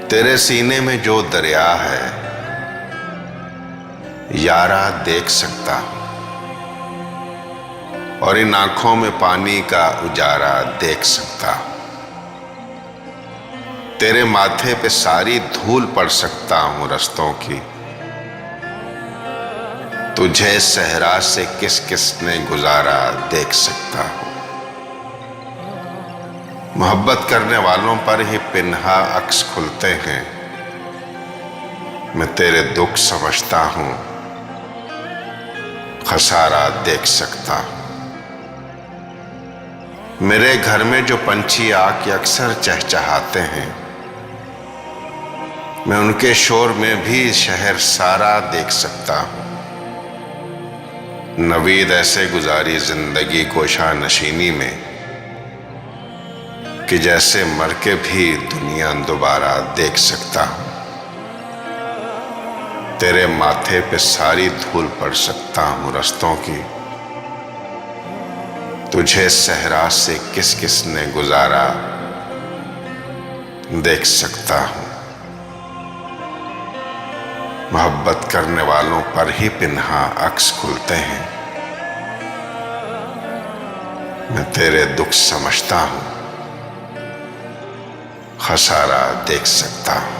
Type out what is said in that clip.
तेरे सीने में जो दरिया है यारा देख सकता हूं, और इन आंखों में पानी का उजारा देख सकता हूं। तेरे माथे पे सारी धूल पड़ सकता हूं रस्तों की। तुझे सहरा से किस किस ने गुजारा देख सकता हूं। मोहब्बत करने वालों पर ही पिन्हा अक्स खुलते हैं। मैं तेरे दुख समझता हूं, खसारा देख सकता हूं। मेरे घर में जो पंछी आके अक्सर चहचहाते हैं, मैं उनके शोर में भी शहर सारा देख सकता हूं। नवीद ऐसे गुजारी जिंदगी कोशा नशीनी में कि जैसे मर के भी दुनिया दोबारा देख सकता हूं। तेरे माथे पे सारी धूल पड़ सकता हूं रस्तों की। तुझे सहरा से किस किस ने गुजारा देख सकता हूं। मोहब्बत करने वालों पर ही पिन्हा अक्स खुलते हैं। मैं तेरे दुख समझता हूं, खसारा देख सकता हूं।